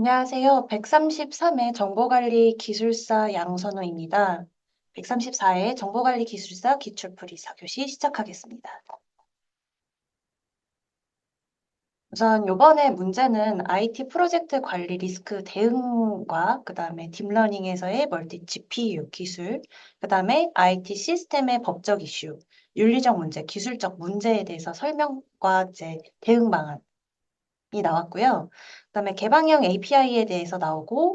안녕하세요. 133회 정보관리 기술사 양선호입니다. 134회 정보관리 기술사 기출풀이 4교시 시작하겠습니다. 우선 이번에 문제는 IT 프로젝트 관리 리스크 대응과 그다음에 딥러닝에서의 멀티 GPU 기술, 그다음에 IT 시스템의 법적 이슈, 윤리적 문제, 기술적 문제에 대해서 설명과 이제 대응 방안이 나왔고요. 그다음에 개방형 API에 대해서 나오고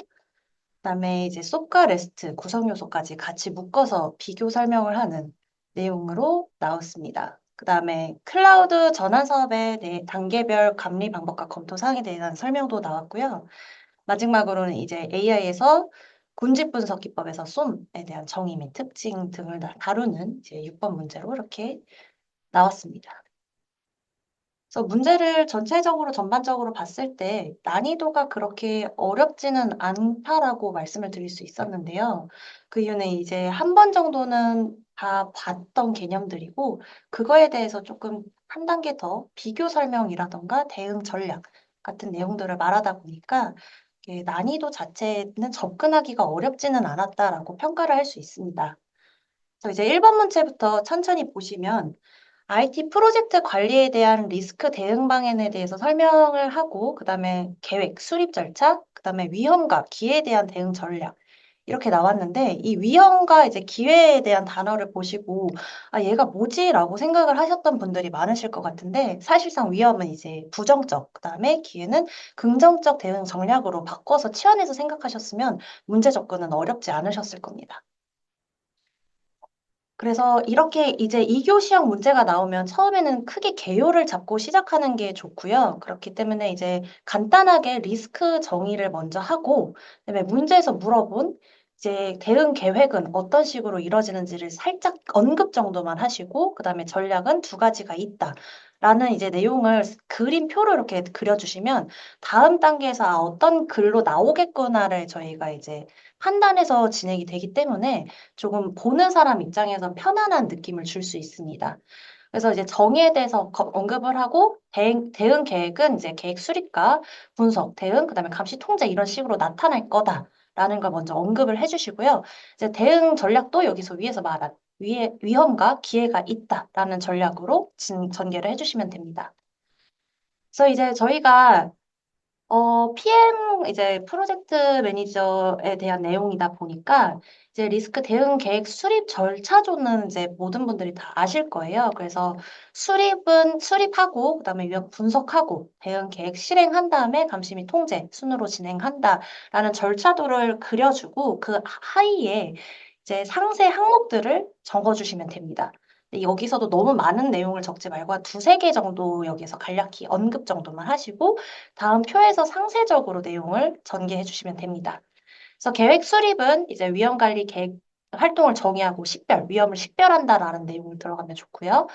그다음에 이제 쏙과 레스트 구성 요소까지 같이 묶어서 비교 설명을 하는 내용으로 나왔습니다. 그다음에 클라우드 전환 사업의 단계별 감리 방법과 검토 사항에 대한 설명도 나왔고요. 마지막으로는 이제 AI에서 군집 분석 기법에서 쏨에 대한 정의 및 특징 등을 다루는 이제 6번 문제로 이렇게 나왔습니다. 그래서 문제를 전체적으로 전반적으로 봤을 때 난이도가 그렇게 어렵지는 않다라고 말씀을 드릴 수 있었는데요. 그 이유는 이제 한 번 정도는 다 봤던 개념들이고 그거에 대해서 조금 한 단계 더 비교 설명이라든가 대응 전략 같은 내용들을 말하다 보니까 이게 난이도 자체는 접근하기가 어렵지는 않았다라고 평가를 할 수 있습니다. 그래서 이제 1번 문제부터 천천히 보시면 IT 프로젝트 관리에 대한 리스크 대응 방안에 대해서 설명을 하고 그다음에 계획, 수립 절차, 그다음에 위험과 기회에 대한 대응 전략 이렇게 나왔는데 이 위험과 이제 기회에 대한 단어를 보시고 '아 얘가 뭐지?'라고 생각을 하셨던 분들이 많으실 것 같은데 사실상 위험은 이제 부정적 그다음에 기회는 긍정적 대응 전략으로 바꿔서 치환해서 생각하셨으면 문제 접근은 어렵지 않으셨을 겁니다. 그래서 이렇게 이제 2교 시험 문제가 나오면 처음에는 크게 개요를 잡고 시작하는 게 좋고요. 그렇기 때문에 이제 간단하게 리스크 정의를 먼저 하고 그다음에 문제에서 물어본 이제 대응 계획은 어떤 식으로 이루어지는지를 살짝 언급 정도만 하시고 그다음에 전략은 두 가지가 있다라는 이제 내용을 그림표로 이렇게 그려 주시면 다음 단계에서 '아 어떤 글로 나오겠구나.'를 저희가 이제 판단해서 진행이 되기 때문에 조금 보는 사람 입장에서 편안한 느낌을 줄 수 있습니다. 그래서 이제 정의에 대해서 언급을 하고 대응 계획은 이제 계획 수립과 분석, 대응, 그다음에 감시 통제 이런 식으로 나타날 거다라는 걸 먼저 언급을 해 주시고요. 이제 대응 전략도 여기서 위에서 말한 위험과 기회가 있다라는 전략으로 전개를 해 주시면 됩니다. 그래서 이제 저희가 PM 이제 프로젝트 매니저에 대한 내용이다 보니까 이제 리스크 대응 계획 수립 절차조는 이제 모든 분들이 다 아실 거예요. 그래서 수립은 수립하고 그다음에 위험 분석하고 대응 계획 실행한 다음에 감시 및 통제 순으로 진행한다라는 절차도를 그려 주고 그 하위에 이제 상세 항목들을 적어 주시면 됩니다. 근데 여기서도 너무 많은 내용을 적지 말고 한 두세 개 정도 여기서 간략히 언급 정도만 하시고 다음 표에서 상세적으로 내용을 전개해 주시면 됩니다. 그래서 계획 수립은 이제 위험 관리 계획 활동을 정의하고 식별, 위험을 식별한다라는 내용이 들어가면 좋고요.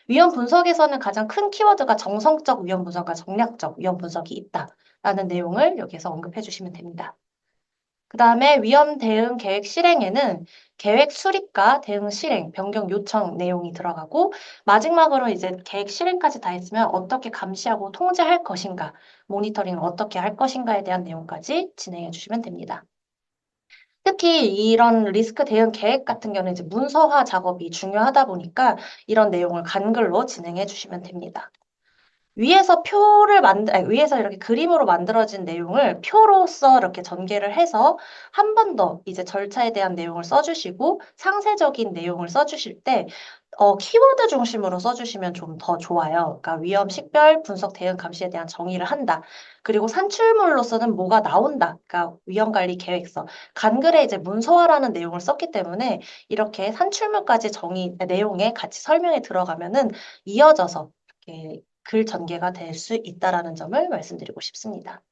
위험 분석에서는 가장 큰 키워드가 정성적 위험 분석과 정략적 위험 분석이 있다라는 내용을 여기서 언급해 주시면 됩니다. 그다음에 위험 대응 계획 실행에는 계획 수립과 대응 실행, 변경 요청 내용이 들어가고 마지막으로 이제 계획 실행까지 다 했으면 어떻게 감시하고 통제할 것인가, 모니터링을 어떻게 할 것인가에 대한 내용까지 진행해 주시면 됩니다. 특히 이런 리스크 대응 계획 같은 경우는 이제 문서화 작업이 중요하다 보니까 이런 내용을 간글로 진행해 주시면 됩니다. 위에서 표를 위에서 이렇게 그림으로 만들어진 내용을 표로써 이렇게 전개를 해서 한 번 더 이제 절차에 대한 내용을 써 주시고 상세적인 내용을 써 주실 때 키워드 중심으로 써 주시면 좀 더 좋아요. 그러니까 위험 식별, 분석, 대응, 감시에 대한 정의를 한다. 그리고 산출물로서는 뭐가 나온다. 그러니까 위험 관리 계획서. 간글에 이제 문서화라는 내용을 썼기 때문에 이렇게 산출물까지 내용에 같이 설명이 들어가면은 이어져서 이렇게 글 전개가 될 수 있다라는 점을 말씀드리고 싶습니다.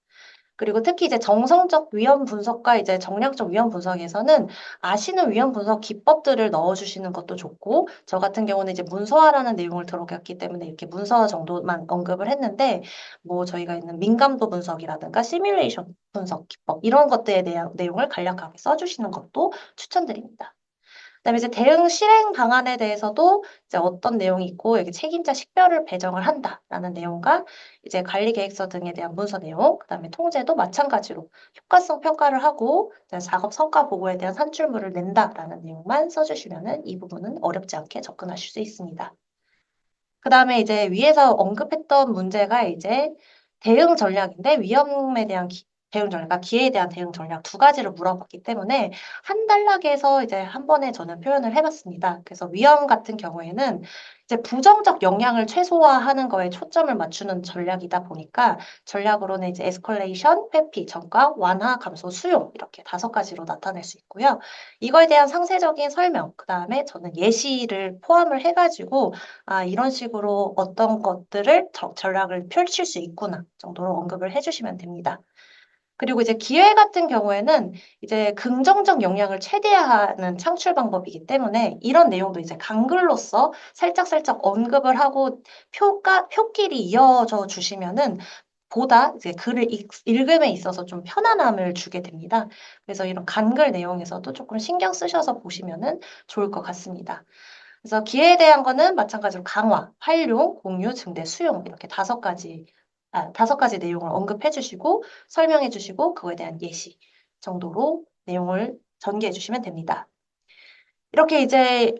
그리고 특히 이제 정성적 위험 분석과 이제 정략적 위험 분석에서는 아시는 위험 분석 기법들을 넣어 주시는 것도 좋고 저 같은 경우는 이제 문서화라는 내용을 들어갔기 때문에 이렇게 문서화 정도만 언급을 했는데 뭐 저희가 있는 민감도 분석이라든가 시뮬레이션 분석 기법 이런 것들에 대한 내용을 간략하게 써 주시는 것도 추천드립니다. 그다음에 이제 대응 실행 방안에 대해서도 이제 어떤 내용이 있고 여기 책임자 식별을 배정을 한다라는 내용과 이제 관리 계획서 등에 대한 문서 내용, 그다음에 통제도 마찬가지로 효과성 평가를 하고 이제 작업 성과 보고에 대한 산출물을 낸다라는 내용만 써주시면은 이 부분은 어렵지 않게 접근하실 수 있습니다. 그다음에 이제 위에서 언급했던 문제가 이제 대응 전략인데 위험에 대한 대응 전략과 기회에 대한 대응 전략 두 가지를 물어봤기 때문에 한 단락에서 이제 한 번에 저는 표현을 해봤습니다. 그래서 위험 같은 경우에는 이제 부정적 영향을 최소화하는 거에 초점을 맞추는 전략이다 보니까 전략으로는 이제 에스컬레이션, 회피, 전과, 완화, 감소, 수용 이렇게 5가지로 나타낼 수 있고요. 이거에 대한 상세적인 설명, 그다음에 저는 예시를 포함을 해가지고 이런 식으로 어떤 것들을 전략을 펼칠 수 있구나 정도로 언급을 해주시면 됩니다. 그리고 이제 기회 같은 경우에는 이제 긍정적 영향을 최대화하는 창출 방법이기 때문에 이런 내용도 이제 강글로서 살짝살짝 언급을 하고 표끼리 이어져 주시면은 보다 이제 글을 읽음에 있어서 좀 편안함을 주게 됩니다. 그래서 이런 간글 내용에서도 조금 신경 쓰셔서 보시면은 좋을 것 같습니다. 그래서 기회에 대한 거는 마찬가지로 강화, 활용, 공유, 증대, 수용 이렇게 5가지 내용을 언급해 주시고 설명해 주시고 그거에 대한 예시 정도로 내용을 전개해 주시면 됩니다. 이렇게 이제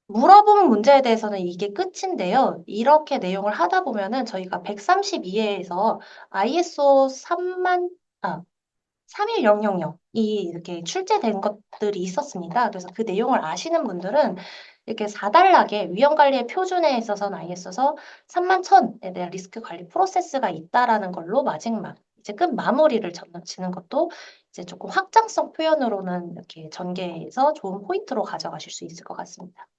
물어본 문제에 대해서는 이게 끝인데요. 이렇게 내용을 하다 보면은 저희가 132회에서 ISO 31000이 이렇게 출제된 것들이 있었습니다. 그래서 그 내용을 아시는 분들은 이렇게 4단락의 위험 관리의 표준에 있어서는 ISO 31000에 대한 리스크 관리 프로세스가 있다라는 걸로 마지막 이제 끝 마무리를 지는 것도 이제 조금 확장성 표현으로는 이렇게 전개해서 좋은 포인트로 가져가실 수 있을 것 같습니다.